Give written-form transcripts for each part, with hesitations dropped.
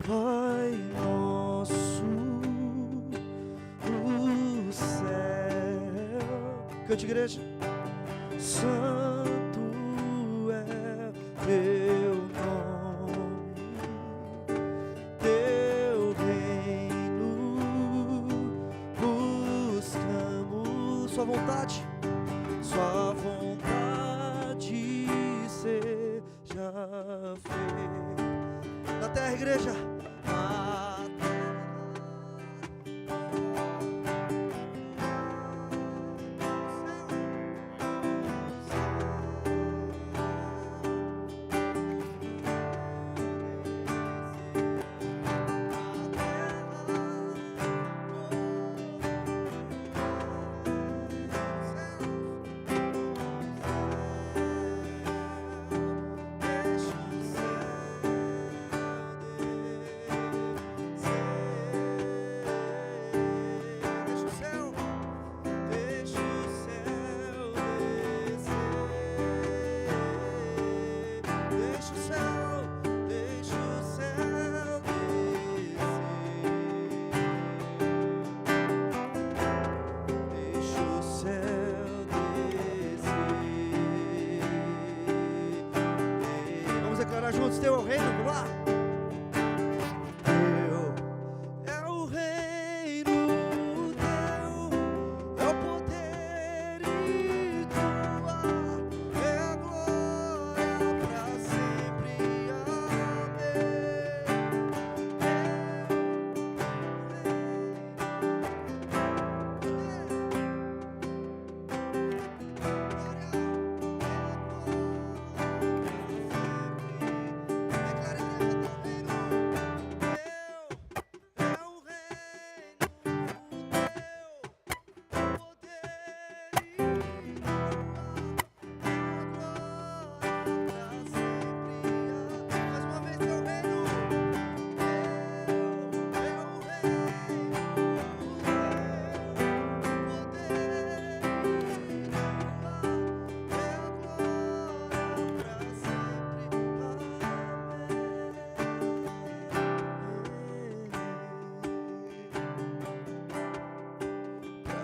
Pai nosso do céu. Cante, igreja. Santo é teu nome, teu reino buscamos, sua vontade seja feita na terra, igreja. Declarar juntos: teu é o reino, vamos lá. Teu é o reino, teu é o poder e tua é a glória pra sempre.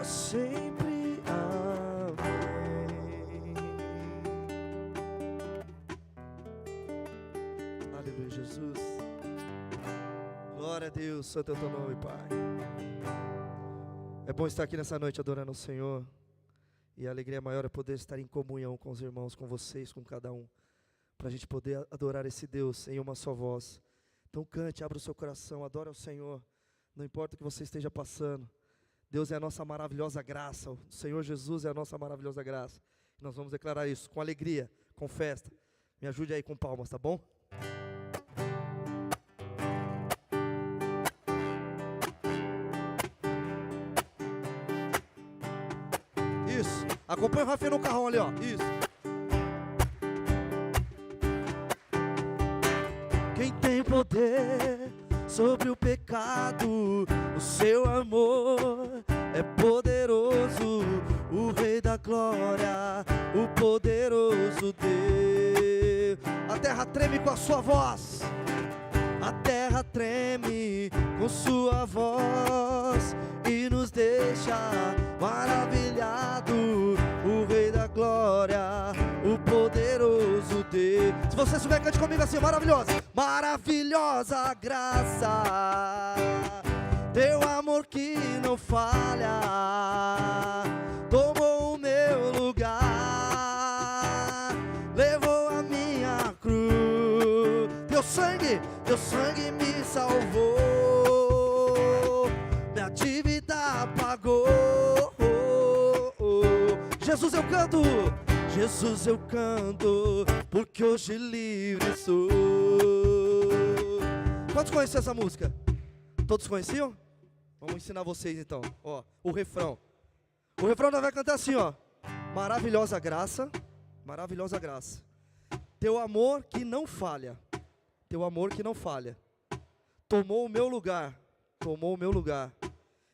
Sempre, amém. Aleluia, Jesus. Glória a Deus, santo é o teu nome, Pai. É bom estar aqui nessa noite adorando o Senhor. E a alegria maior é poder estar em comunhão com os irmãos, com vocês, com cada um, para a gente poder adorar esse Deus em uma só voz. Então cante, abra o seu coração, adore ao Senhor. Não importa o que você esteja passando. Deus é a nossa maravilhosa graça, o Senhor Jesus é a nossa maravilhosa graça. Nós vamos declarar isso com alegria, com festa. Me ajude aí com palmas, tá bom? Isso, acompanha o Rafinha no carrão ali, ó, isso. Quem tem poder sobre o pecado, o seu amor é poderoso, o Rei da glória, o poderoso Deus. A terra treme com a sua voz, a terra treme com sua voz e nos deixa maravilhado, o Rei da glória, o poderoso Deus. Se você souber, cante comigo assim: maravilhosa, maravilhosa graça, teu amor que não falha, tomou o meu lugar, levou a minha cruz, teu sangue me salvou, minha dívida pagou. Jesus eu canto, porque hoje livre sou. Quantos conheciam essa música? Todos conheciam? Vamos ensinar vocês então, ó, o refrão. O refrão nós vai cantar assim, ó: maravilhosa graça, teu amor que não falha, teu amor que não falha, tomou o meu lugar,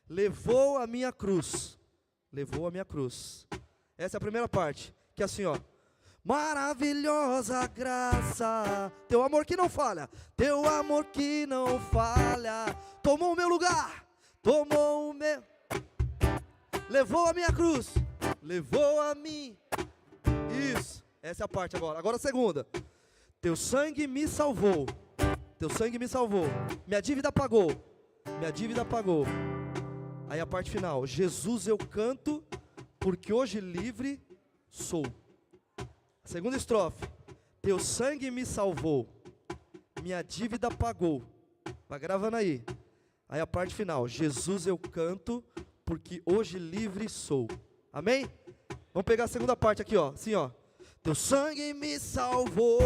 levou a minha cruz. Essa é a primeira parte, que é assim, ó: Maravilhosa graça, teu amor que não falha, teu amor que não falha. Tomou o meu lugar, tomou o meu, levou a minha cruz, levou a mim. Isso, essa é a parte agora. Agora a segunda. Teu sangue me salvou, teu sangue me salvou, minha dívida pagou, minha dívida pagou. Aí a parte final. Jesus eu canto, porque hoje livre sou. Segunda estrofe. Teu sangue me salvou, minha dívida pagou. Vai gravando aí. Aí a parte final. Jesus eu canto, porque hoje livre sou. Amém? Vamos pegar a segunda parte aqui, ó. Assim, ó. Teu sangue me salvou,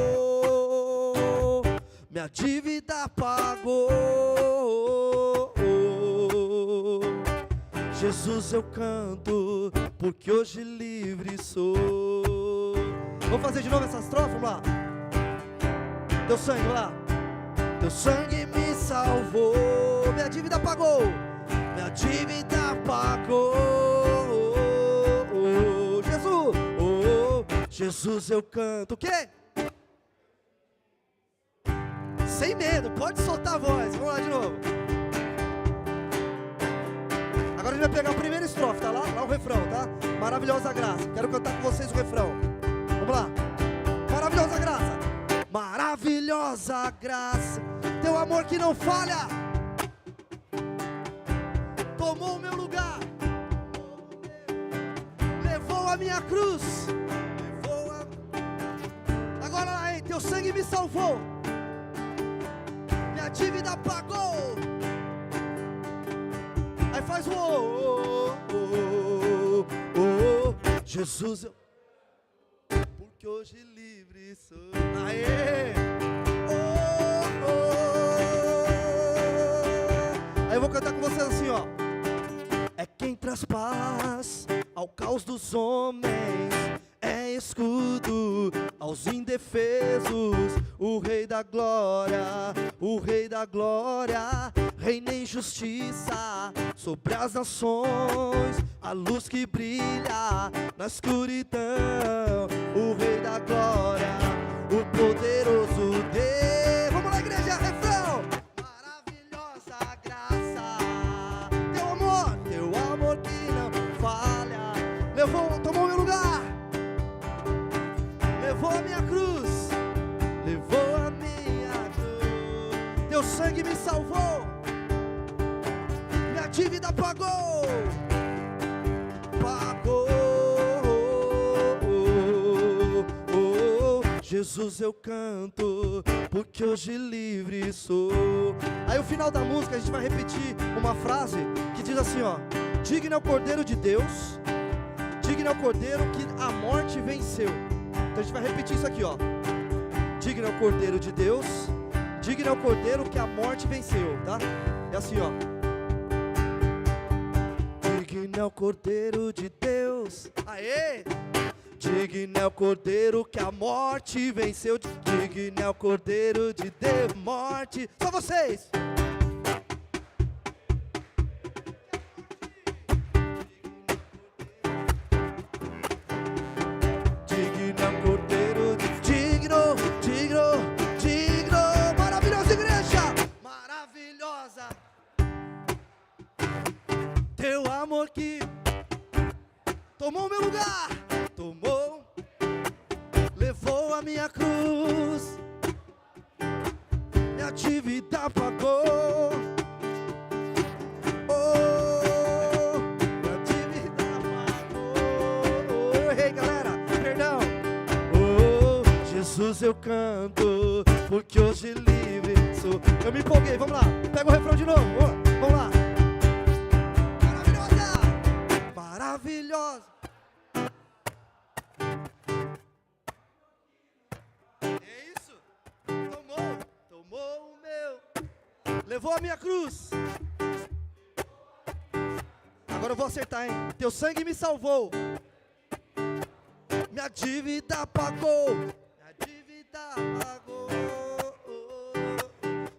minha dívida pagou. Jesus eu canto, porque hoje livre sou. Vamos fazer de novo essa estrofe, vamos lá. Teu sangue, vamos lá. Teu sangue me salvou, minha dívida pagou, minha dívida pagou. Jesus, Jesus eu canto. O quê? Sem medo, pode soltar a voz. Vamos lá de novo. Agora a gente vai pegar a primeira estrofe, tá? Lá o refrão, tá? Maravilhosa graça. Quero cantar com vocês o refrão. Vamos lá. Maravilhosa graça. Maravilhosa graça, teu amor que não falha, tomou o meu lugar, levou a minha cruz, levou a... Agora lá, hein? Teu sangue me salvou, minha dívida pagou. Aí faz o Jesus eu... porque hoje livre sou. Aê! Aí eu vou cantar com vocês assim, ó. É quem traz paz ao caos dos homens, é escudo aos indefesos, o Rei da Glória, o Rei da Glória, reina em justiça sobre as nações, a luz que brilha na escuridão, o Rei da Glória, o poderoso Deus. Vamos lá, igreja, refrão. Maravilhosa graça, teu amor que não falha, tomou meu lugar, levou a minha cruz, levou a minha cruz. Teu sangue me salvou, minha dívida pagou, pagou. Jesus eu canto, porque hoje livre sou. Aí o final da música a gente vai repetir uma frase que diz assim, ó. Digno é o Cordeiro de Deus, digno é o Cordeiro que a morte venceu. Então a gente vai repetir isso aqui, ó. Digno é o Cordeiro de Deus, digno é o Cordeiro que a morte venceu, tá? É assim, ó. Digno é o Cordeiro de Deus, aê! Digno é o Cordeiro que a morte venceu. Digno é o Cordeiro de Deus, morte. Só vocês. Digno é o Cordeiro de... Digno. Maravilhosa igreja, maravilhosa. Teu amor que tomou meu lugar, tomou, levou a minha cruz, minha dívida pagou. Oh, minha dívida pagou. Ei, galera, perdão. Oh, Jesus eu canto, porque hoje livre sou. Eu me empolguei, vamos lá. Pega o refrão de novo, vamos lá. Maravilhosa. Tomou o meu, levou a minha cruz. Agora eu vou acertar, hein? Teu sangue me salvou, minha dívida pagou, minha dívida pagou.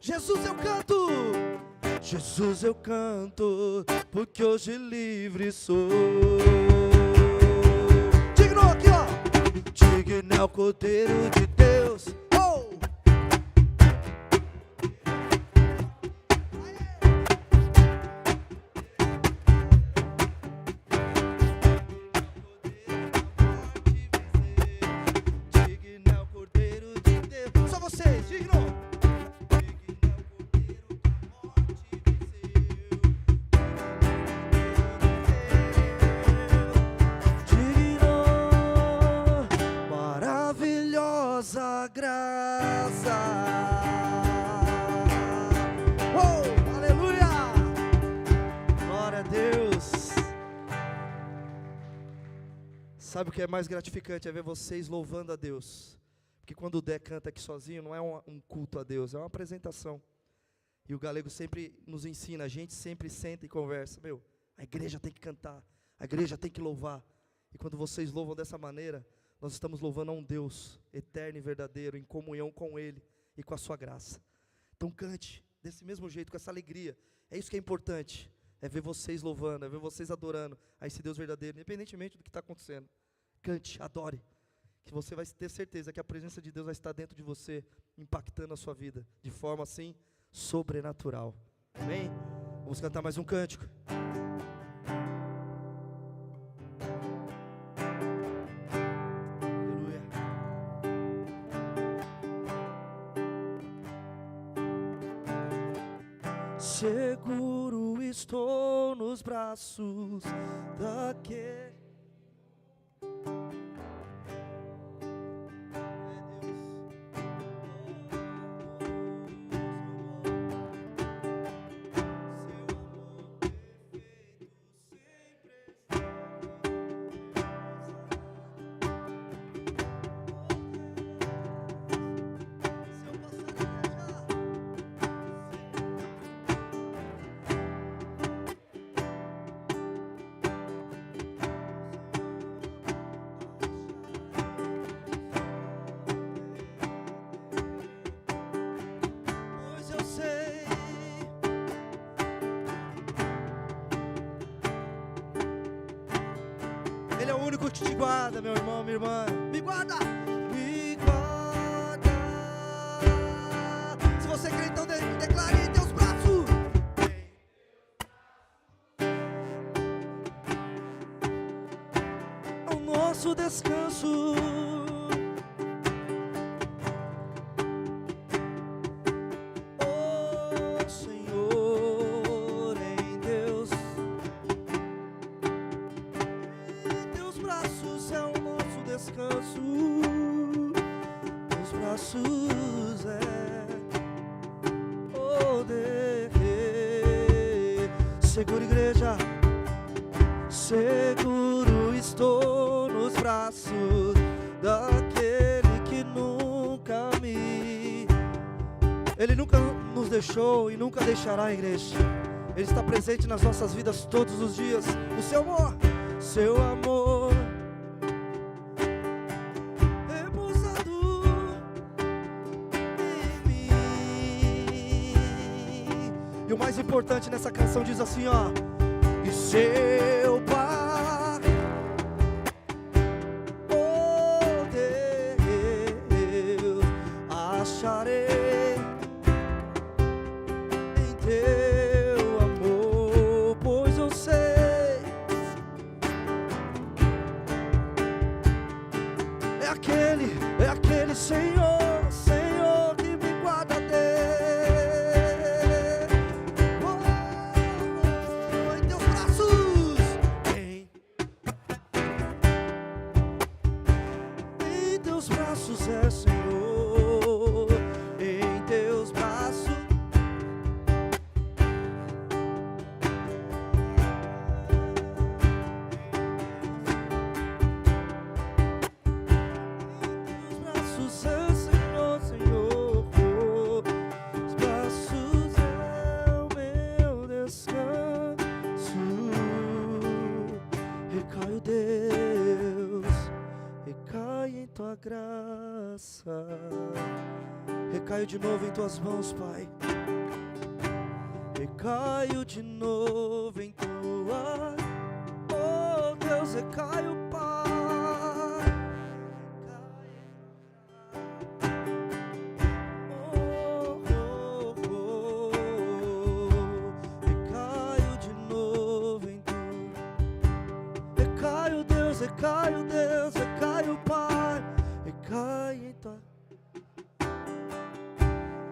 Jesus eu canto, Jesus eu canto, porque hoje livre sou. Digno aqui, ó. Digno é o Cordeiro de Deus. Oh! Digno é o Cordeiro de Deus. Só vocês, digno. Graça. Oh, aleluia! Glória a Deus. Sabe o que é mais gratificante? É ver vocês louvando a Deus. Porque quando o Dé canta aqui sozinho, não é um culto a Deus, é uma apresentação. E o Galego sempre nos ensina, a gente sempre senta e conversa. Meu, a igreja tem que cantar, a igreja tem que louvar. E quando vocês louvam dessa maneira, nós estamos louvando a um Deus eterno e verdadeiro, em comunhão com Ele e com a sua graça. Então cante desse mesmo jeito, com essa alegria. É isso que é importante, é ver vocês louvando, é ver vocês adorando a esse Deus verdadeiro, independentemente do que está acontecendo. Cante, adore, que você vai ter certeza que a presença de Deus vai estar dentro de você, impactando a sua vida, de forma assim, sobrenatural. Amém? Vamos cantar mais um cântico. Seguro estou nos braços daquele. Ele é o único que te guarda, meu irmão, minha irmã. Me guarda! Me guarda! Se você crê, então declare em teus braços. Ao nosso descanso. Seguro, igreja, seguro estou nos braços daquele que nunca me... Ele nunca nos deixou e nunca deixará, igreja. Ele está presente nas nossas vidas todos os dias. O seu amor repousado em mim. E o mais importante nessa canção diz assim, ó: e seu Pai, oh Deus, acharei em teu amor, pois eu sei, é aquele Senhor, Senhor que me guarda em teus braços, em teus braços é Senhor, em teus braços. Tua graça, recaio de novo em tuas mãos, Pai. Recaio de novo em tua, oh Deus, recaio, Pai. recai o Deus, recai o Pai, recai em tua.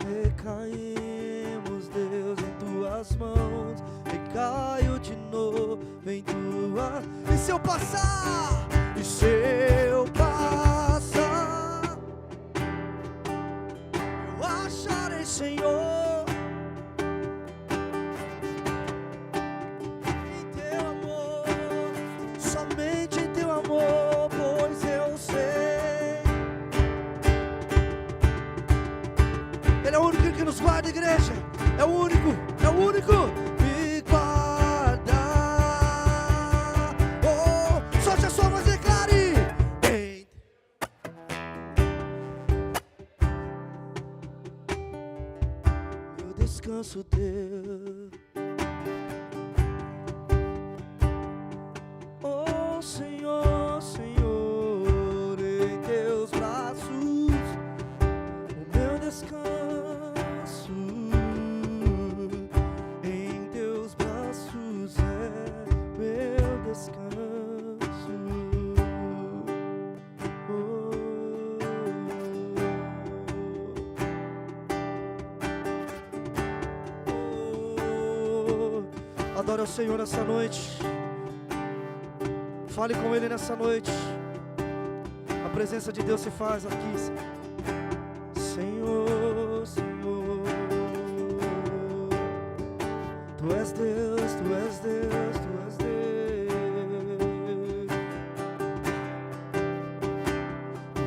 Recaímos, Deus, em tuas mãos, recaio de novo em tua. E se eu passar? E se eu passar? Eu acharei, Senhor, em teu amor, somente em teu amor, pois eu sei. Ele é o único que nos guarda, igreja. É o único, é o único. Me guarda. Oh, solte a sua voz, declare. Meu descanso, Deus. Oh, Senhor, Senhor, em teus braços o meu descanso, em teus braços é meu descanso. Adore ao Senhor nessa noite. Fale com Ele nessa noite. A presença de Deus se faz aqui. Senhor, Senhor, Tu és Deus, Tu és Deus, Tu és Deus.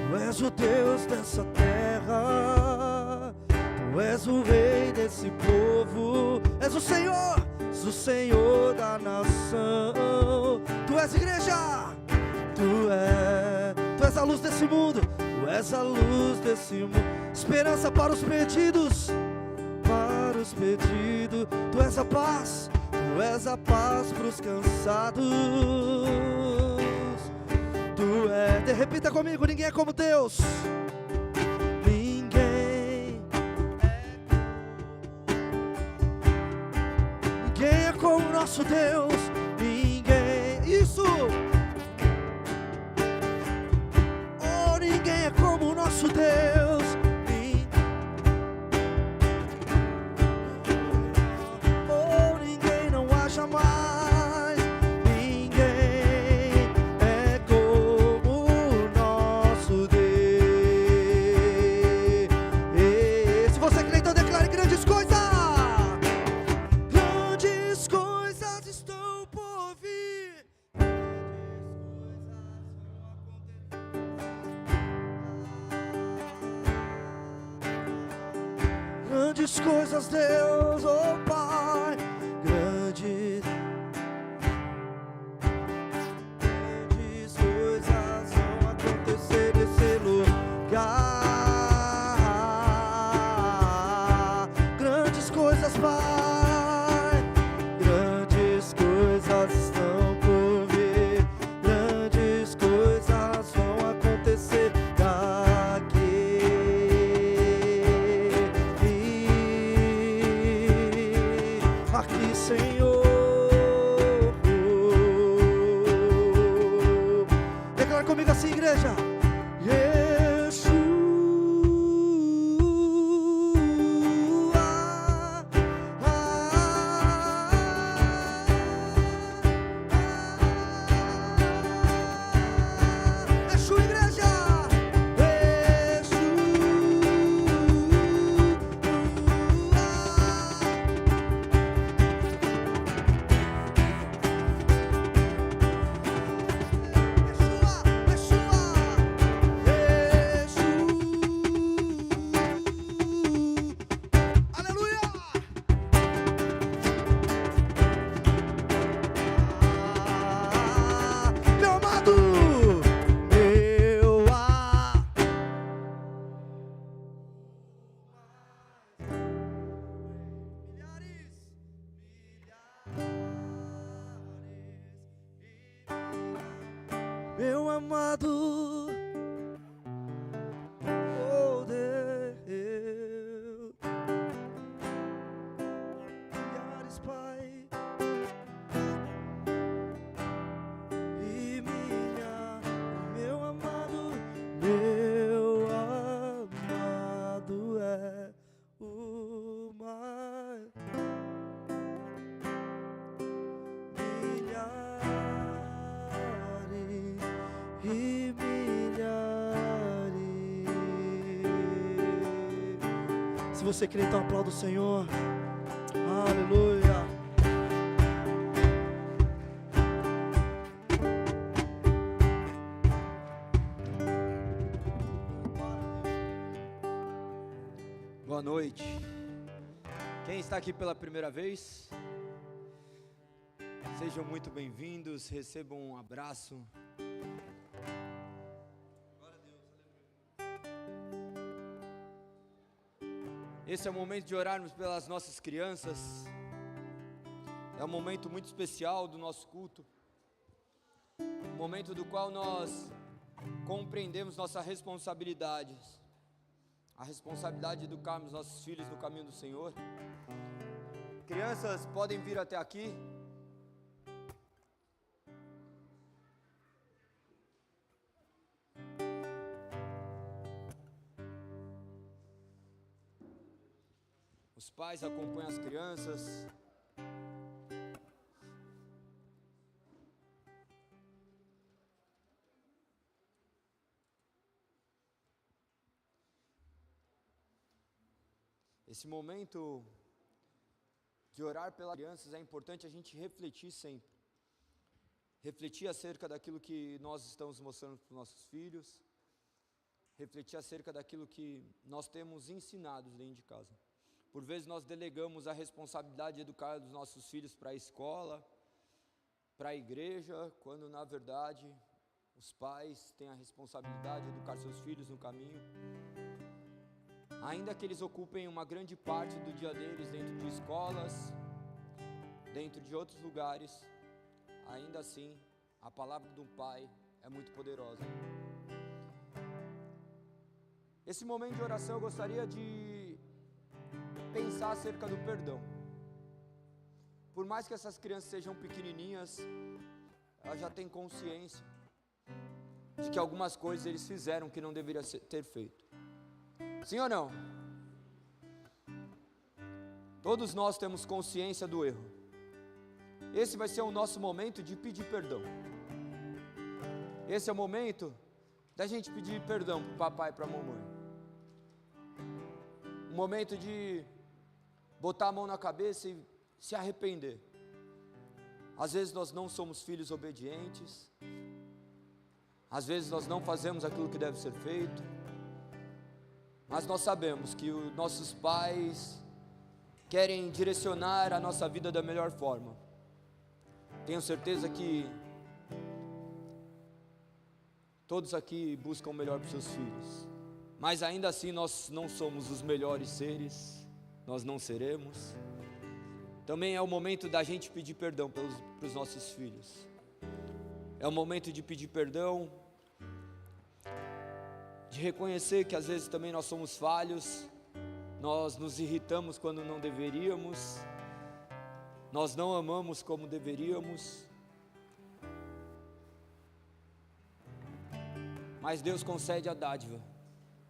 Tu és o Deus dessa terra, Tu és o Rei desse povo, és o Senhor da nação. Tu és igreja, Tu és a luz desse mundo, Tu és a luz desse mundo. Esperança para os perdidos, para os perdidos. Tu és a paz para os cansados. Tu és, repita comigo, ninguém é como Deus. Ninguém é como o nosso Deus. Ninguém, isso. Oh, ninguém é como o nosso Deus. Oh, ninguém, não há jamais. Ninguém é como o nosso Deus. Se você crê, então declare grandes coisas. Grandes coisas estão por vir. Grandes coisas, Deus, oh Pai, grandes coisas vão acontecer nesse lugar. Grandes coisas, Pai, grandes coisas estão por vir. Grandes coisas vão acontecer daqui. Aqui, Senhor. Declara comigo assim, igreja. Meu amado, oh Deus, milhares, Pai, e milhares. Se você crê, então aplauda o Senhor. Aleluia. Boa noite. Quem está aqui pela primeira vez, sejam muito bem-vindos, recebam um abraço. Esse é o momento de orarmos pelas nossas crianças. É um momento muito especial do nosso culto. Um momento do qual nós compreendemos nossa responsabilidade. A responsabilidade de educarmos nossos filhos no caminho do Senhor. Crianças podem vir até aqui. Os pais acompanham as crianças. Esse momento de orar pelas crianças é importante a gente refletir sempre. Refletir acerca daquilo que nós estamos mostrando para os nossos filhos. Refletir acerca daquilo que nós temos ensinado dentro de casa. Por vezes nós delegamos a responsabilidade de educar os nossos filhos para a escola, para a igreja, quando na verdade os pais têm a responsabilidade de educar seus filhos no caminho. Ainda que eles ocupem uma grande parte do dia deles dentro de escolas, dentro de outros lugares, ainda assim a palavra do pai é muito poderosa. Esse momento de oração eu gostaria de pensar acerca do perdão. Por mais que essas crianças sejam pequenininhas, elas já têm consciência de que algumas coisas eles fizeram que não deveriam ter feito. Sim ou não? Todos nós temos consciência do erro. Esse vai ser o nosso momento de pedir perdão. Esse é o momento da gente pedir perdão para o papai e para a mamãe. Um momento de botar a mão na cabeça e se arrepender. Às vezes nós não somos filhos obedientes. Às vezes nós não fazemos aquilo que deve ser feito. Mas nós sabemos que os nossos pais querem direcionar a nossa vida da melhor forma. Tenho certeza que todos aqui buscam o melhor para os seus filhos. Mas ainda assim nós não somos os melhores seres. Nós não seremos. Também é o momento da gente pedir perdão para os nossos filhos. É o momento de pedir perdão, de reconhecer que às vezes também nós somos falhos, nós nos irritamos quando não deveríamos, nós não amamos como deveríamos, mas Deus concede a dádiva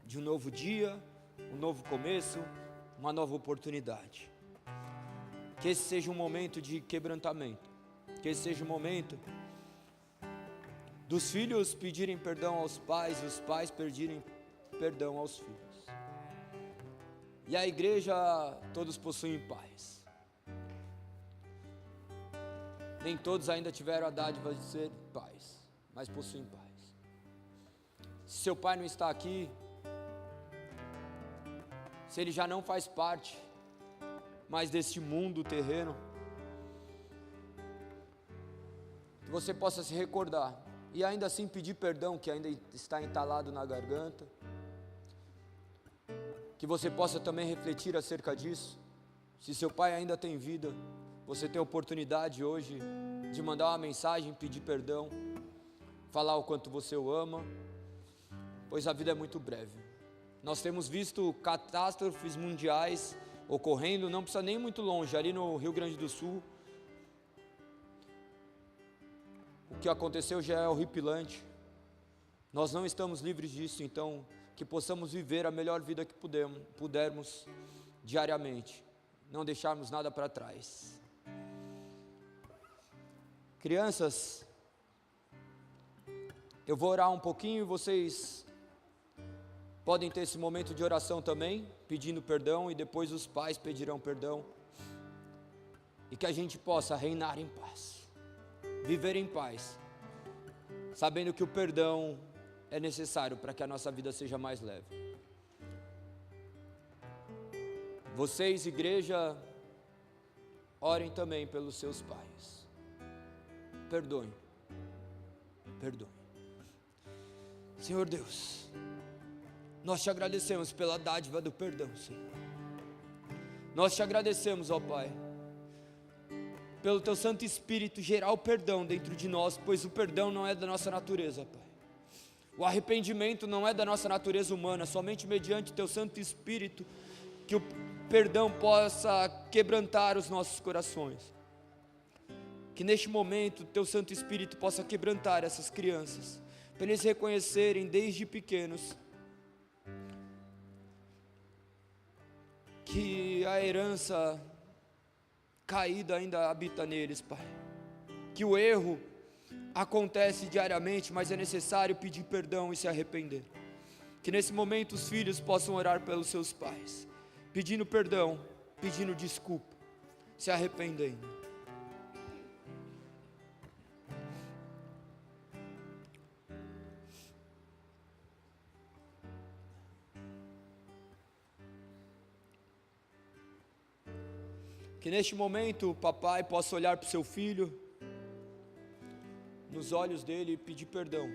de um novo dia, um novo começo, uma nova oportunidade. Que esse seja um momento de quebrantamento, que esse seja um momento dos filhos pedirem perdão aos pais, os pais pedirem perdão aos filhos. E a igreja, todos possuem paz. Nem todos ainda tiveram a dádiva de ser pais, mas possuem paz. Se seu pai não está aqui, se ele já não faz parte mais deste mundo terreno, que você possa se recordar e ainda assim pedir perdão que ainda está entalado na garganta, que você possa também refletir acerca disso. Se seu pai ainda tem vida, você tem a oportunidade hoje de mandar uma mensagem, pedir perdão, falar o quanto você o ama, pois a vida é muito breve. Nós temos visto catástrofes mundiais ocorrendo, não precisa nem muito longe, ali no Rio Grande do Sul. O que aconteceu já é horripilante. Nós não estamos livres disso, então que possamos viver a melhor vida que pudermos diariamente, não deixarmos nada para trás. Crianças, eu vou orar um pouquinho e vocês podem ter esse momento de oração também, pedindo perdão, e depois os pais pedirão perdão. E que a gente possa reinar em paz, viver em paz, sabendo que o perdão é necessário para que a nossa vida seja mais leve. Vocês, igreja, orem também pelos seus pais. Perdoem. Perdoem. Senhor Deus, nós te agradecemos pela dádiva do perdão, Senhor. Nós te agradecemos, ó Pai, pelo teu Santo Espírito gerar o perdão dentro de nós, pois o perdão não é da nossa natureza, Pai. O arrependimento não é da nossa natureza humana, somente mediante teu Santo Espírito que o perdão possa quebrantar os nossos corações. Que neste momento teu Santo Espírito possa quebrantar essas crianças, para eles reconhecerem desde pequenos que a herança caída ainda habita neles, Pai. Que o erro acontece diariamente, mas é necessário pedir perdão e se arrepender. Que nesse momento os filhos possam orar pelos seus pais, pedindo perdão, pedindo desculpa, se arrependendo. Que neste momento o papai possa olhar para o seu filho, nos olhos dele, e pedir perdão.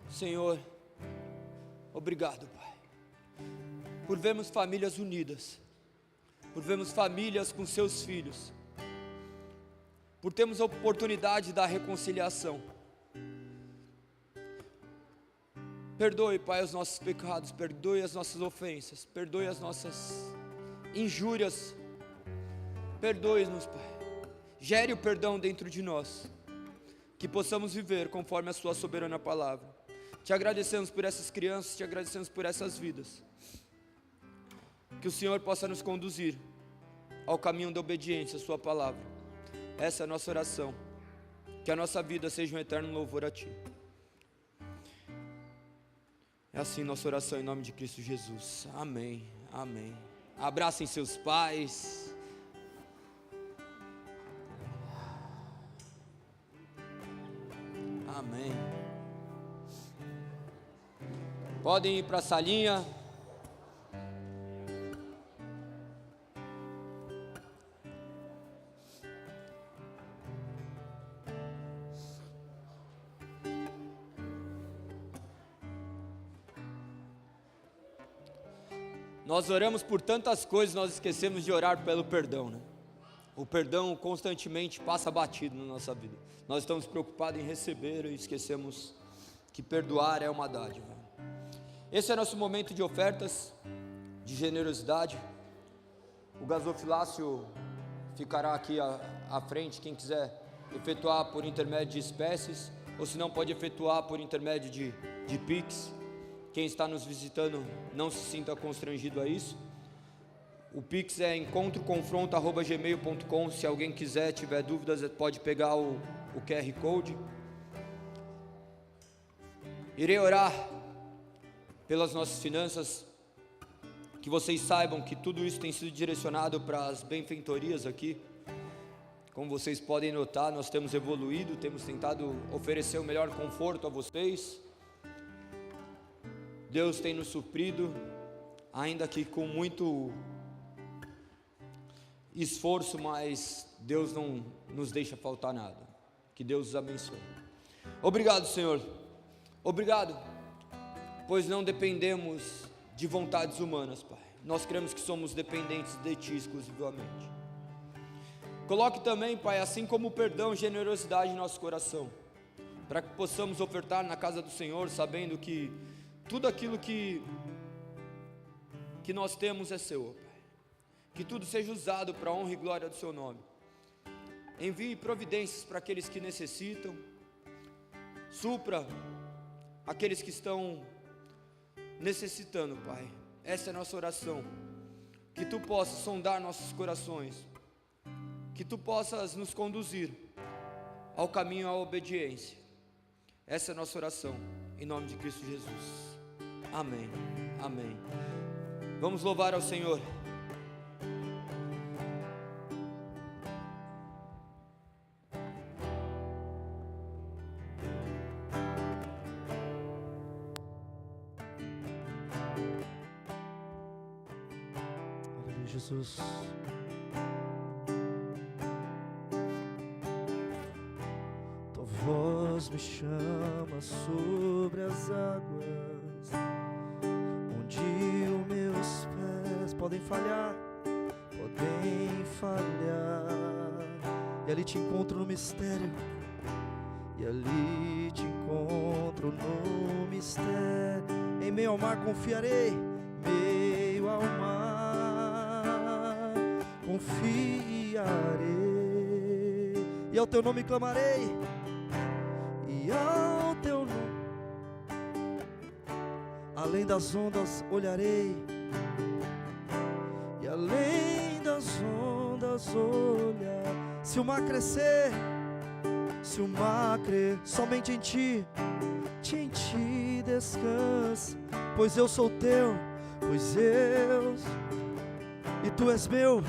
Senhor, obrigado, Pai, por vermos famílias unidas, por vermos famílias com seus filhos, por termos a oportunidade da reconciliação. Perdoe, Pai, os nossos pecados, perdoe as nossas ofensas, perdoe as nossas injúrias, perdoe-nos, Pai, gere o perdão dentro de nós, que possamos viver conforme a sua soberana palavra. Te agradecemos por essas crianças, te agradecemos por essas vidas, que o Senhor possa nos conduzir ao caminho da obediência à sua palavra. Essa é a nossa oração, que a nossa vida seja um eterno louvor a Ti. É assim nossa oração em nome de Cristo Jesus. Amém, amém. Abracem seus pais. Amém. Podem ir para a salinha. Nós oramos por tantas coisas, nós esquecemos de orar pelo perdão, né? O perdão constantemente passa batido na nossa vida. Nós estamos preocupados em receber e esquecemos que perdoar é uma dádiva. Esse é nosso momento de ofertas, de generosidade. O gasofilácio ficará aqui à frente, quem quiser efetuar por intermédio de espécies, ou se não pode efetuar por intermédio de Pix. Quem está nos visitando não se sinta constrangido a isso. O Pix é encontroconfronto@gmail.com. Se alguém quiser, tiver dúvidas, pode pegar o QR Code. Irei orar pelas nossas finanças, que vocês saibam que tudo isso tem sido direcionado para as benfeitorias aqui. Como vocês podem notar, nós temos evoluído, temos tentado oferecer o melhor conforto a vocês. Deus tem nos suprido, ainda que com muito esforço, mas Deus não nos deixa faltar nada. Que Deus os abençoe. Obrigado, Senhor. Obrigado, pois não dependemos de vontades humanas, Pai. Nós cremos que somos dependentes de Ti exclusivamente. Coloque também, Pai, assim como o perdão, generosidade em nosso coração, para que possamos ofertar na casa do Senhor, sabendo que tudo aquilo que nós temos é Seu, Pai. Que tudo seja usado para a honra e glória do Seu nome. Envie providências para aqueles que necessitam. Supra aqueles que estão necessitando, Pai. Essa é a nossa oração. Que Tu possas sondar nossos corações, que Tu possas nos conduzir ao caminho, à obediência. Essa é a nossa oração, em nome de Cristo Jesus. Amém, amém. Vamos louvar ao Senhor. Aleluia, Jesus. Tua voz me chama sobre as águas, onde os meus pés podem falhar, e ali te encontro no mistério, e ali te encontro no mistério. Em meio ao mar confiarei, meio ao mar confiarei, e ao teu nome clamarei, e ao teu nome, além das ondas olharei, e além das ondas olhar. Se o mar crescer, se o mar crer, somente em ti descansa, pois eu sou teu, e tu és meu,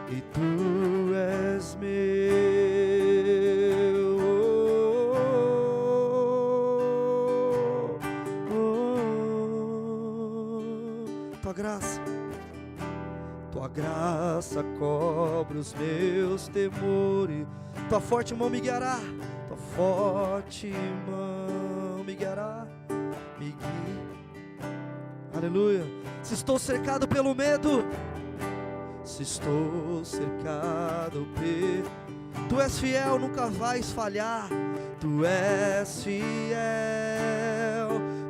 e tu és meu. Tua graça cobre os meus temores, tua forte mão me guiará, tua forte mão me guiará, me guia. Aleluia. Se estou cercado pelo medo, se estou cercado tu és fiel, nunca vais falhar, tu és fiel,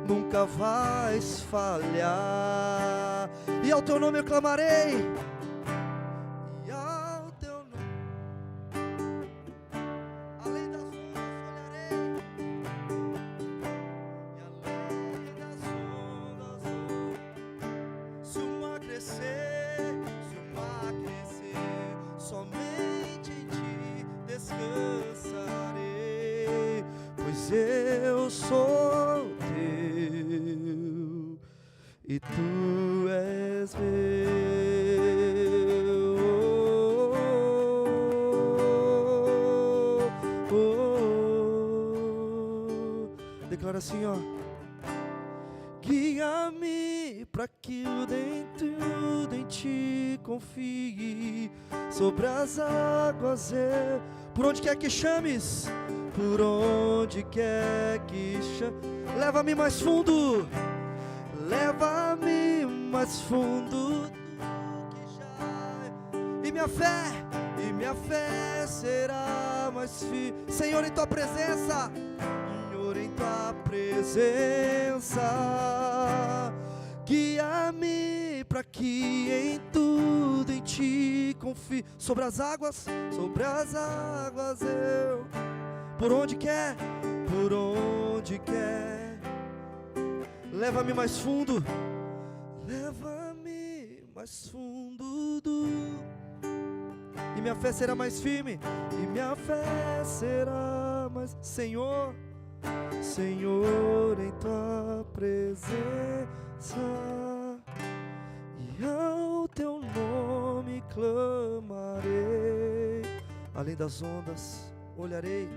nunca vais falhar, e ao teu nome eu clamarei, e ao teu nome, além das ondas olharei, e além das ondas se o mar crescer, somente em ti descansarei, pois eu sou teu, e tu és meu. Declara assim, ó: guia-me para que eu dentro em ti confie, sobre as águas eu, por onde quer que chames, por onde quer que chames, leva-me mais fundo, leva-me mais fundo do que já, e minha fé será mais firme, Senhor, em tua presença, Senhor, em tua presença, guia-me para que em tudo em ti confie, sobre as águas eu, por onde quer, leva-me mais fundo, e minha fé será mais firme, e minha fé será mais, Senhor, em tua presença, e ao teu nome clamarei, além das ondas olharei,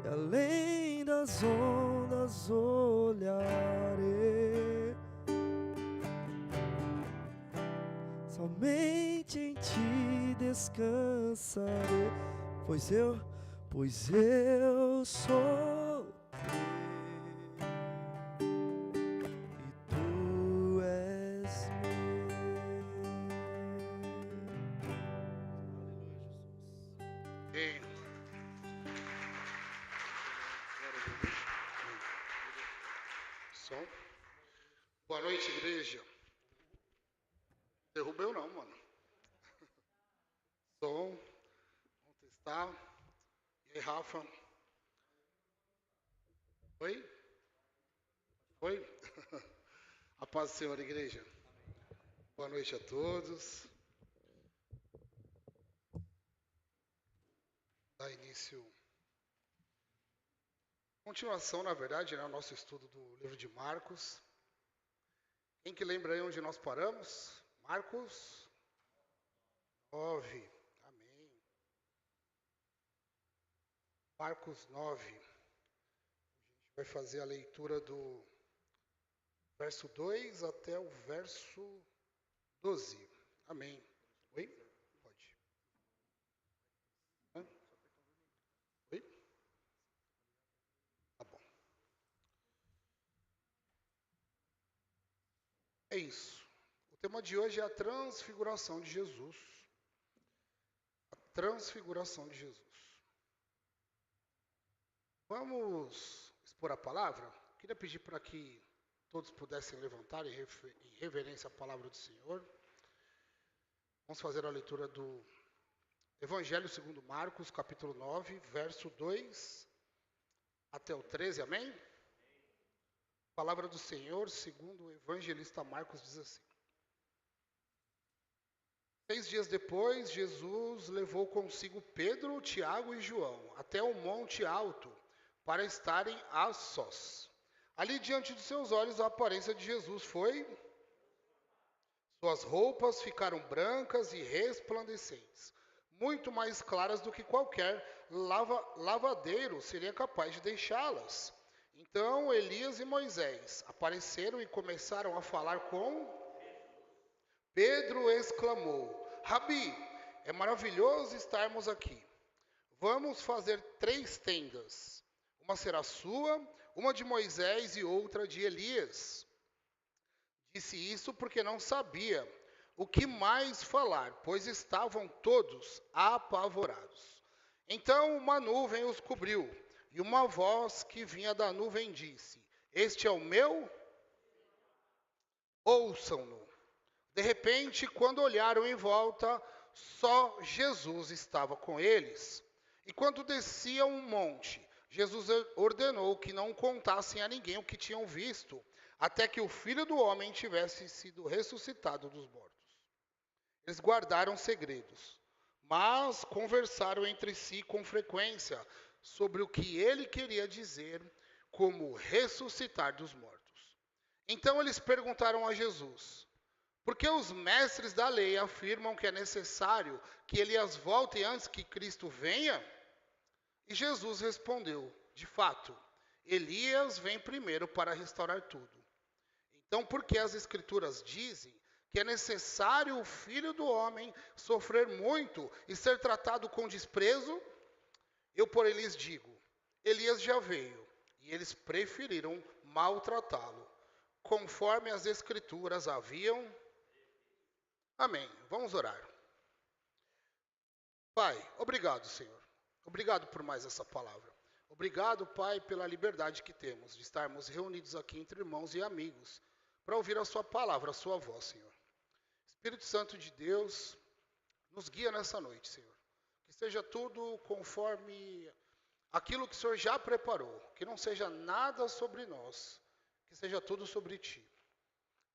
e além das ondas olharei, somente em ti descansarei, pois eu sou teu, e tu és meu. Ei. Som. Boa noite, igreja. Derrubeu não, mano. Som. Vamos testar. E aí, Rafa? Oi? Oi? A paz do Senhor, igreja. Boa noite a todos. Dá início. Continuação, na verdade, né, o nosso estudo do livro de Marcos. Quem que lembra aí onde nós paramos? Marcos 9. Amém. Marcos 9. A gente vai fazer a leitura do verso 2 até o verso 12. Amém. Oi? Pode. Hã? Oi? Tá bom. É isso. O tema de hoje é a transfiguração de Jesus. A transfiguração de Jesus. Vamos expor a palavra? Queria pedir para que todos pudessem levantar em reverência à palavra do Senhor. Vamos fazer a leitura do Evangelho segundo Marcos, capítulo 9, verso 2 até o 13, amém? A palavra do Senhor, segundo o evangelista Marcos, diz assim. 6 dias depois, Jesus levou consigo Pedro, Tiago e João até um monte alto para estarem a sós. Ali diante de seus olhos a aparência de Jesus foi... Suas roupas ficaram brancas e resplandecentes, muito mais claras do que qualquer lavadeiro seria capaz de deixá-las. Então Elias e Moisés apareceram e começaram a falar com... Pedro exclamou, Rabi, é maravilhoso estarmos aqui. Vamos fazer 3 tendas. Uma será sua, uma de Moisés e outra de Elias. Disse isso porque não sabia o que mais falar, pois estavam todos apavorados. Então uma nuvem os cobriu, e uma voz que vinha da nuvem disse, Este é o meu? Ouçam-no. De repente, quando olharam em volta, só Jesus estava com eles. E quando desciam um monte, Jesus ordenou que não contassem a ninguém o que tinham visto, até que o Filho do Homem tivesse sido ressuscitado dos mortos. Eles guardaram segredos, mas conversaram entre si com frequência sobre o que ele queria dizer como ressuscitar dos mortos. Então eles perguntaram a Jesus, por que os mestres da lei afirmam que é necessário que Elias volte antes que Cristo venha? E Jesus respondeu, de fato, Elias vem primeiro para restaurar tudo. Então, por que as Escrituras dizem que é necessário o Filho do Homem sofrer muito e ser tratado com desprezo? Eu, porém, lhes digo, Elias já veio, e eles preferiram maltratá-lo, conforme as Escrituras haviam. Amém. Vamos orar. Pai, obrigado, Senhor. Obrigado por mais essa palavra. Obrigado, Pai, pela liberdade que temos de estarmos reunidos aqui entre irmãos e amigos para ouvir a sua palavra, a sua voz, Senhor. Espírito Santo de Deus, nos guia nessa noite, Senhor. Que seja tudo conforme aquilo que o Senhor já preparou. Que não seja nada sobre nós, que seja tudo sobre Ti.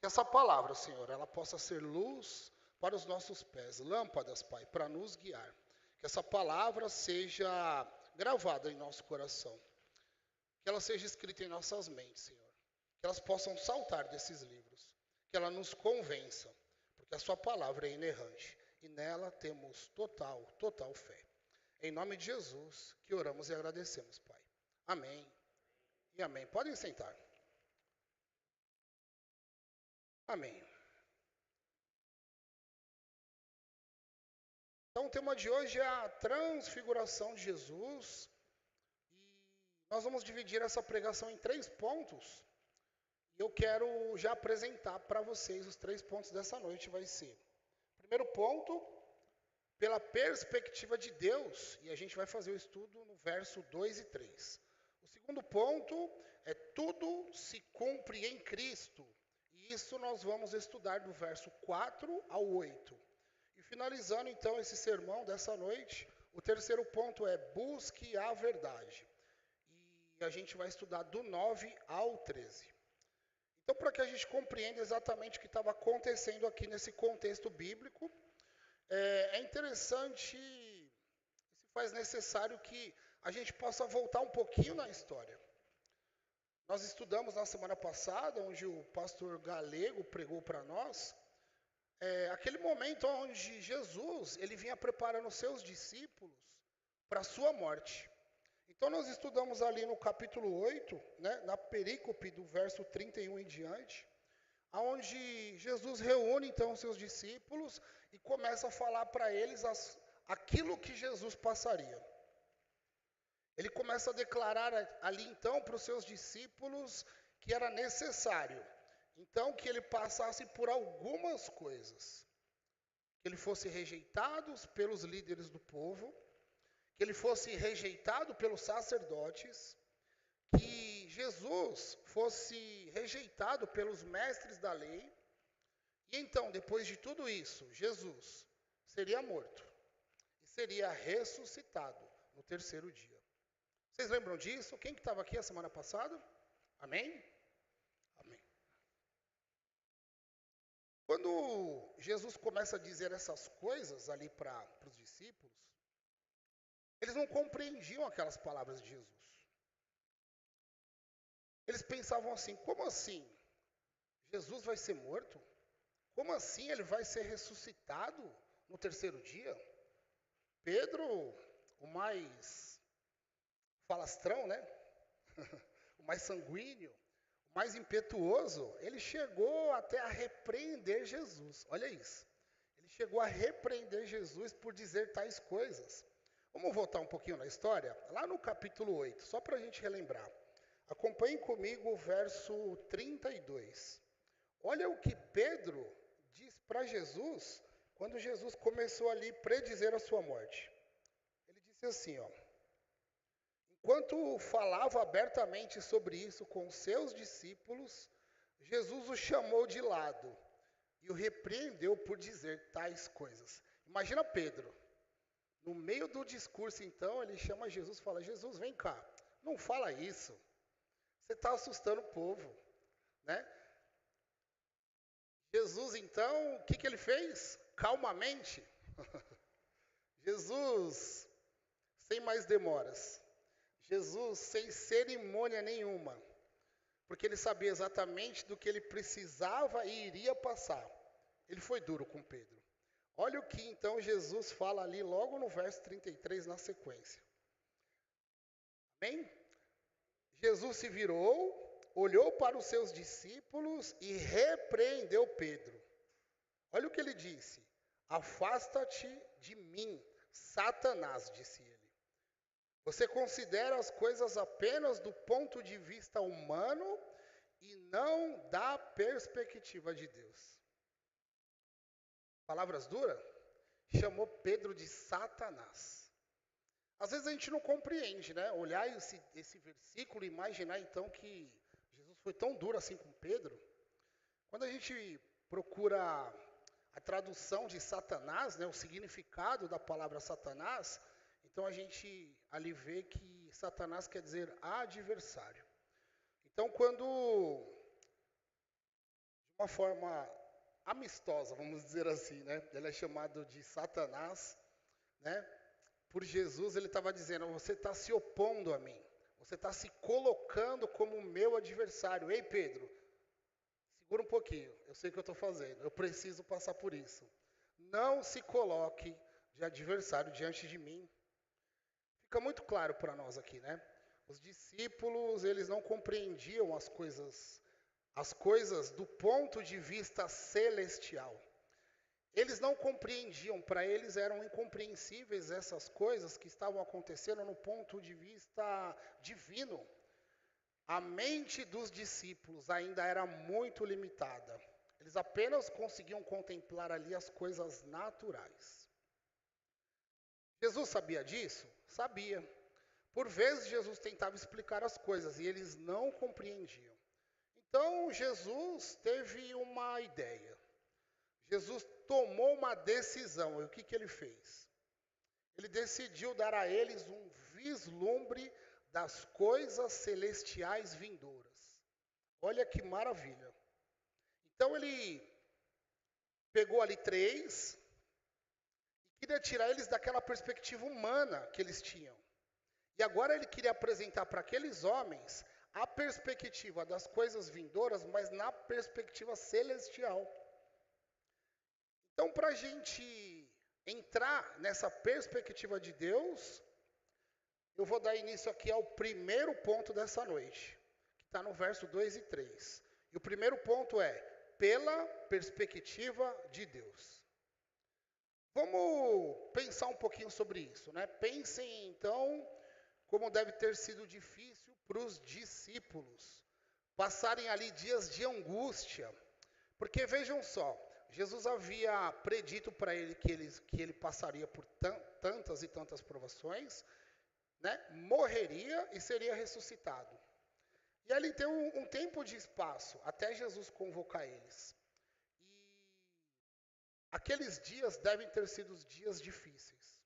Que essa palavra, Senhor, ela possa ser luz para os nossos pés, lâmpadas, Pai, para nos guiar. Que essa palavra seja gravada em nosso coração. Que ela seja escrita em nossas mentes, Senhor. Que elas possam saltar desses livros. Que ela nos convença. Porque a sua palavra é inerrante. E nela temos total fé. Em nome de Jesus, que oramos e agradecemos, Pai. Amém e amém. Podem sentar. Amém. Então, o tema de hoje é a transfiguração de Jesus. E nós vamos dividir essa pregação em 3 pontos. E eu quero já apresentar para vocês os 3 pontos dessa noite. Vai ser, primeiro ponto, pela perspectiva de Deus. E a gente vai fazer o estudo no verso 2 e 3. O segundo ponto é tudo se cumpre em Cristo. E isso nós vamos estudar do verso 4 ao 8. E finalizando então esse sermão dessa noite, o terceiro ponto é busque a verdade. E E a gente vai estudar do 9 ao 13. Então, para que a gente compreenda exatamente o que estava acontecendo aqui nesse contexto bíblico, é interessante, se faz necessário que a gente possa voltar um pouquinho na história. Nós estudamos na semana passada, onde o pastor Galego pregou para nós, aquele momento onde Jesus ele vinha preparando os seus discípulos para a sua morte. Então nós estudamos ali no capítulo 8, né, na perícope do verso 31 em diante, onde Jesus reúne então os seus discípulos e começa a falar para eles aquilo que Jesus passaria. Ele começa a declarar ali então para os seus discípulos que era necessário, então, que ele passasse por algumas coisas. Que ele fosse rejeitado pelos líderes do povo, que ele fosse rejeitado pelos sacerdotes, que Jesus fosse rejeitado pelos mestres da lei. E então, depois de tudo isso, Jesus seria morto e seria ressuscitado no terceiro dia. Vocês lembram disso? Quem que estava aqui a semana passada? Amém? Amém. Quando Jesus começa a dizer essas coisas ali para os discípulos, eles não compreendiam aquelas palavras de Jesus. Eles pensavam assim, como assim? Jesus vai ser morto? Como assim ele vai ser ressuscitado no terceiro dia? Pedro, o mais falastrão, né? O mais sanguíneo, o mais impetuoso, ele chegou até a repreender Jesus. Olha isso. Ele chegou a repreender Jesus por dizer tais coisas. Vamos voltar um pouquinho na história? Lá no capítulo 8, só para a gente relembrar. Acompanhem comigo o verso 32. Olha o que Pedro diz para Jesus, quando Jesus começou ali a predizer a sua morte. Ele disse assim, ó. Enquanto falava abertamente sobre isso com seus discípulos, Jesus o chamou de lado e o repreendeu por dizer tais coisas. Imagina Pedro. No meio do discurso, então, ele chama Jesus e fala, Jesus, vem cá, não fala isso. Você está assustando o povo, né? Jesus, então, o que ele fez? Calmamente. Jesus, sem mais demoras. Jesus, sem cerimônia nenhuma. Porque ele sabia exatamente do que ele precisava e iria passar. Ele foi duro com Pedro. Olha o que então Jesus fala ali logo no verso 33 na sequência. Amém? Jesus se virou, olhou para os seus discípulos e repreendeu Pedro. Olha o que ele disse. Afasta-te de mim, Satanás, disse ele. Você considera as coisas apenas do ponto de vista humano e não da perspectiva de Deus. Palavras duras? Chamou Pedro de Satanás. Às vezes a gente não compreende, né? Olhar esse versículo e imaginar então que Jesus foi tão duro assim com Pedro. Quando a gente procura a tradução de Satanás, né, o significado da palavra Satanás, então a gente ali vê que Satanás quer dizer adversário. Então quando, de uma forma amistosa, vamos dizer assim, né? Ele é chamado de Satanás, né? Por Jesus, ele estava dizendo, você está se opondo a mim, você está se colocando como meu adversário. Ei, Pedro, segura um pouquinho, eu sei o que eu estou fazendo, eu preciso passar por isso. Não se coloque de adversário diante de mim. Fica muito claro para nós aqui, né? Os discípulos, eles não compreendiam as coisas do ponto de vista celestial. Eles não compreendiam, para eles eram incompreensíveis essas coisas que estavam acontecendo no ponto de vista divino. A mente dos discípulos ainda era muito limitada. Eles apenas conseguiam contemplar ali as coisas naturais. Jesus sabia disso? Sabia. Por vezes Jesus tentava explicar as coisas e eles não compreendiam. Então Jesus teve uma ideia. Jesus tomou uma decisão. E o que ele fez? Ele decidiu dar a eles um vislumbre das coisas celestiais vindouras. Olha que maravilha. Então ele pegou ali 3 e queria tirar eles daquela perspectiva humana que eles tinham. E agora ele queria apresentar para aqueles homens a perspectiva das coisas vindouras, mas na perspectiva celestial. Então, para a gente entrar nessa perspectiva de Deus, eu vou dar início aqui ao primeiro ponto dessa noite, que está no verso 2 e 3. E o primeiro ponto é, pela perspectiva de Deus. Vamos pensar um pouquinho sobre isso, né? Pensem, então, como deve ter sido difícil para os discípulos passarem ali dias de angústia. Porque vejam só, Jesus havia predito para ele que ele passaria por tantas e tantas provações, né? Morreria e seria ressuscitado. E ali tem um tempo de espaço até Jesus convocar eles. E aqueles dias devem ter sido os dias difíceis.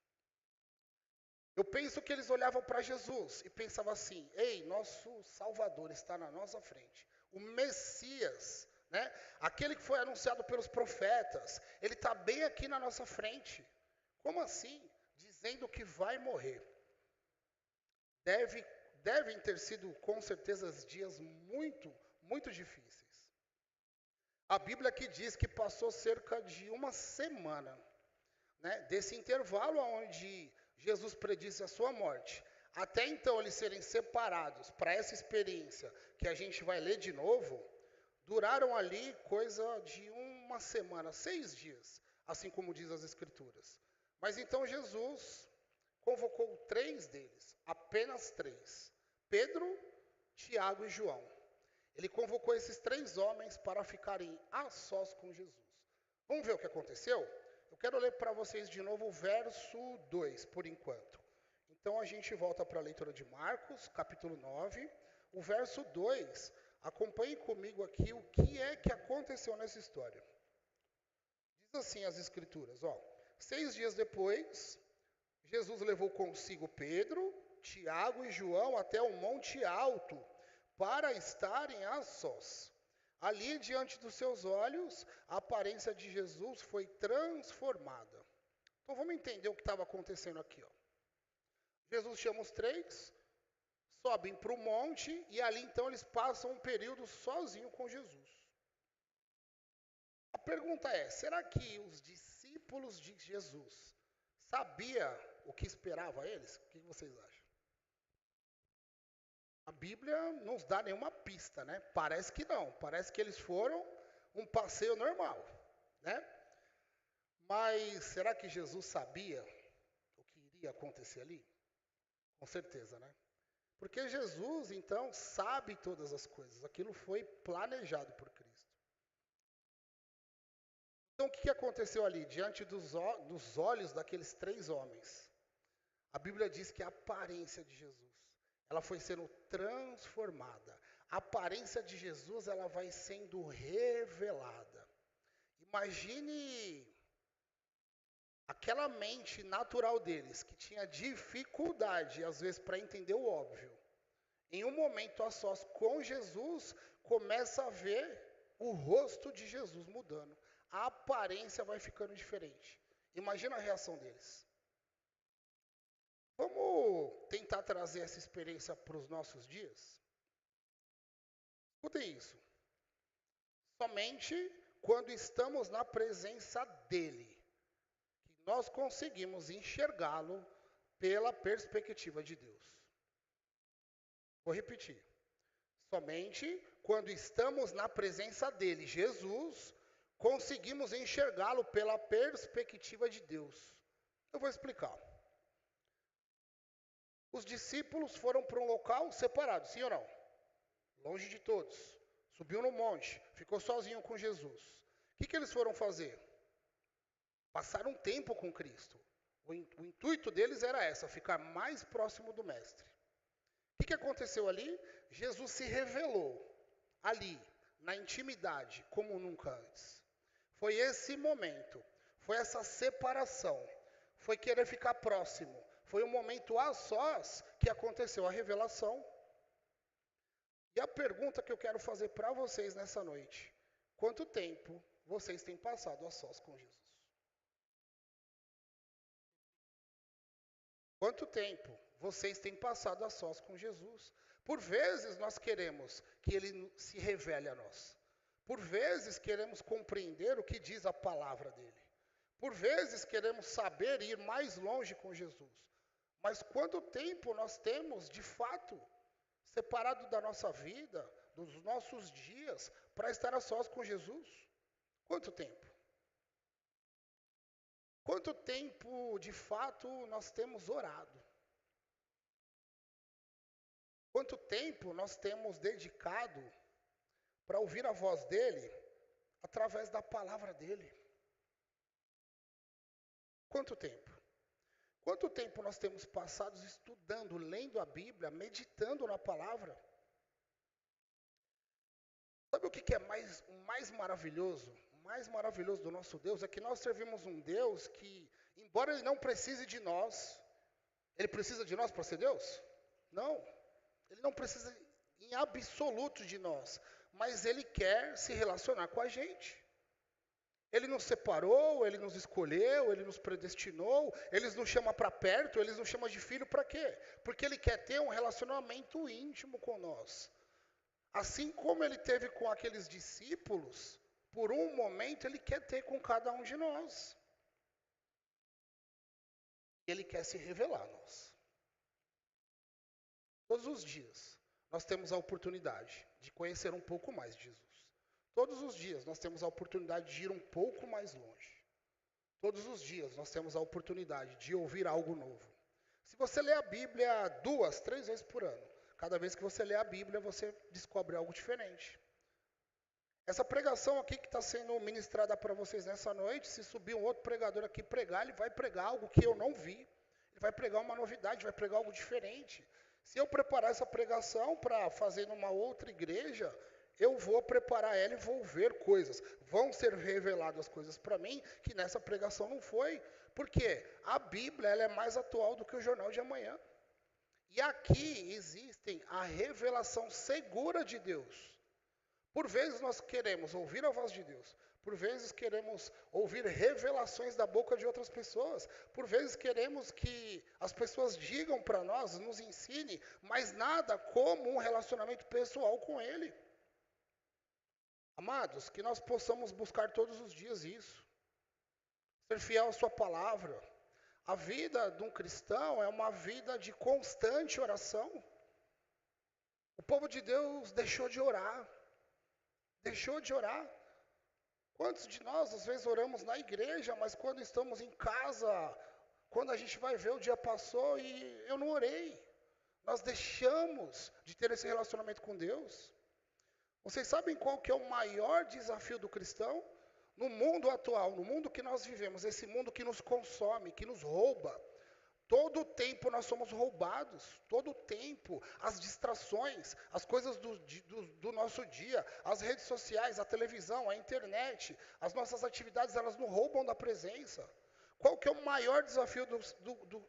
Eu penso que eles olhavam para Jesus e pensavam assim, ei, nosso Salvador está na nossa frente. O Messias, né? Aquele que foi anunciado pelos profetas, ele está bem aqui na nossa frente. Como assim? Dizendo que vai morrer. Devem ter sido, com certeza, dias muito, muito difíceis. A Bíblia aqui diz que passou cerca de uma semana, né, desse intervalo onde Jesus predisse a sua morte. Até então eles serem separados para essa experiência que a gente vai ler de novo, duraram ali coisa de uma semana, 6 dias, assim como diz as Escrituras. Mas então Jesus convocou 3 deles, apenas 3. Pedro, Tiago e João. Ele convocou esses 3 homens para ficarem a sós com Jesus. Vamos ver o que aconteceu? Eu quero ler para vocês de novo o verso 2, por enquanto. Então a gente volta para a leitura de Marcos, capítulo 9. O verso 2, acompanhe comigo aqui o que é que aconteceu nessa história. Diz assim as Escrituras, 6 dias depois, Jesus levou consigo Pedro, Tiago e João até o monte alto, para estarem a sós. Ali, diante dos seus olhos, a aparência de Jesus foi transformada. Então, vamos entender o que estava acontecendo aqui. Jesus chama os 3, sobem para o monte, e ali, então, eles passam um período sozinho com Jesus. A pergunta é, será que os discípulos de Jesus sabiam o que esperava a eles? O que vocês acham? A Bíblia não nos dá nenhuma pista, né? Parece que não. Parece que eles foram um passeio normal, né? Mas será que Jesus sabia o que iria acontecer ali? Com certeza, né? Porque Jesus, então, sabe todas as coisas. Aquilo foi planejado por Cristo. Então, o que aconteceu ali? Diante dos olhos daqueles 3 homens, a Bíblia diz que a aparência de Jesus, ela foi sendo transformada. A aparência de Jesus, ela vai sendo revelada. Imagine aquela mente natural deles, que tinha dificuldade, às vezes, para entender o óbvio. Em um momento a sós com Jesus, começa a ver o rosto de Jesus mudando. A aparência vai ficando diferente. Imagina a reação deles. Vamos tentar trazer essa experiência para os nossos dias? Escutem isso. Somente quando estamos na presença dEle, que nós conseguimos enxergá-lo pela perspectiva de Deus. Vou repetir. Somente quando estamos na presença dEle, Jesus, conseguimos enxergá-lo pela perspectiva de Deus. Eu vou explicar. Os discípulos foram para um local separado, sim ou não? Longe de todos. Subiu no monte, ficou sozinho com Jesus. O que eles foram fazer? Passaram um tempo com Cristo. O intuito deles era ficar mais próximo do Mestre. O que aconteceu ali? Jesus se revelou ali, na intimidade, como nunca antes. Foi esse momento, foi essa separação, foi querer ficar próximo, Foi um momento a sós que aconteceu a revelação. E a pergunta que eu quero fazer para vocês nessa noite: quanto tempo vocês têm passado a sós com Jesus? Quanto tempo vocês têm passado a sós com Jesus? Por vezes nós queremos que Ele se revele a nós. Por vezes queremos compreender o que diz a palavra dEle. Por vezes queremos saber e ir mais longe com Jesus. Mas quanto tempo nós temos, de fato, separado da nossa vida, dos nossos dias, para estar a sós com Jesus? Quanto tempo? Quanto tempo, de fato, nós temos orado? Quanto tempo nós temos dedicado para ouvir a voz dEle através da palavra dEle? Quanto tempo? Quanto tempo nós temos passado estudando, lendo a Bíblia, meditando na palavra? Sabe o que é mais maravilhoso? O mais maravilhoso do nosso Deus é que nós servimos um Deus que, embora Ele não precise de nós, Ele precisa de nós para ser Deus? Não. Ele não precisa em absoluto de nós, mas Ele quer se relacionar com a gente. Ele nos separou, Ele nos escolheu, Ele nos predestinou, Ele nos chama para perto, Ele nos chama de filho para quê? Porque Ele quer ter um relacionamento íntimo com nós. Assim como Ele teve com aqueles discípulos, por um momento Ele quer ter com cada um de nós. Ele quer se revelar a nós. Todos os dias nós temos a oportunidade de conhecer um pouco mais de Jesus. Todos os dias nós temos a oportunidade de ir um pouco mais longe. Todos os dias nós temos a oportunidade de ouvir algo novo. Se você lê a Bíblia 2, 3 vezes por ano, cada vez que você lê a Bíblia, você descobre algo diferente. Essa pregação aqui que está sendo ministrada para vocês nessa noite, se subir um outro pregador aqui pregar, ele vai pregar algo que eu não vi. Ele vai pregar uma novidade, vai pregar algo diferente. Se eu preparar essa pregação para fazer numa outra igreja, eu vou preparar ela e vou ver coisas. Vão ser reveladas coisas para mim que nessa pregação não foi. Porque a Bíblia ela é mais atual do que o jornal de amanhã. E aqui existem a revelação segura de Deus. Por vezes nós queremos ouvir a voz de Deus. Por vezes queremos ouvir revelações da boca de outras pessoas. Por vezes queremos que as pessoas digam para nós, nos ensinem, mas nada como um relacionamento pessoal com Ele. Amados, que nós possamos buscar todos os dias isso. Ser fiel à sua palavra. A vida de um cristão é uma vida de constante oração. O povo de Deus deixou de orar. Deixou de orar. Quantos de nós, às vezes, oramos na igreja, mas quando estamos em casa, quando a gente vai ver, o dia passou e eu não orei. Nós deixamos de ter esse relacionamento com Deus. Vocês sabem qual que é o maior desafio do cristão? No mundo atual, no mundo que nós vivemos, esse mundo que nos consome, que nos rouba. Todo o tempo nós somos roubados, todo o tempo, as distrações, as coisas do nosso dia, as redes sociais, a televisão, a internet, as nossas atividades, elas nos roubam da presença. Qual que é o maior desafio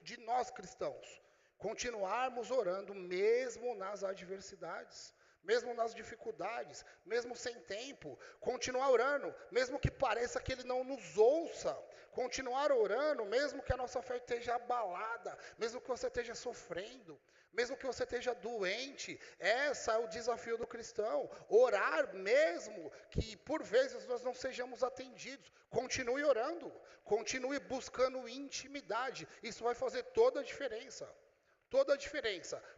de nós cristãos? Continuarmos orando mesmo nas adversidades. Mesmo nas dificuldades, mesmo sem tempo, continuar orando, mesmo que pareça que Ele não nos ouça, continuar orando, mesmo que a nossa fé esteja abalada, mesmo que você esteja sofrendo, mesmo que você esteja doente, esse é o desafio do cristão, orar mesmo que por vezes nós não sejamos atendidos, continue orando, continue buscando intimidade, isso vai fazer toda a diferença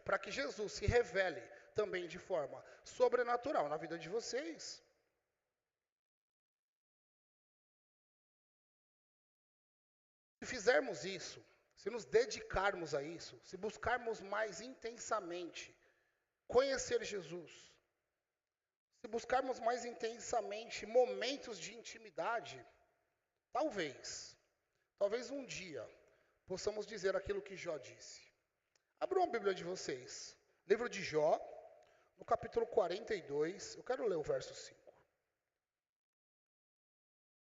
para que Jesus se revele também de forma sobrenatural na vida de vocês. Se fizermos isso, se nos dedicarmos a isso, se buscarmos mais intensamente conhecer Jesus, se buscarmos mais intensamente momentos de intimidade, talvez um dia possamos dizer aquilo que Jó disse. Abram a Bíblia de vocês, livro de Jó, no capítulo 42, eu quero ler o verso 5.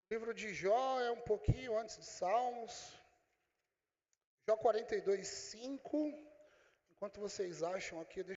O livro de Jó é um pouquinho antes de Salmos. Jó 42:5. Enquanto vocês acham aqui,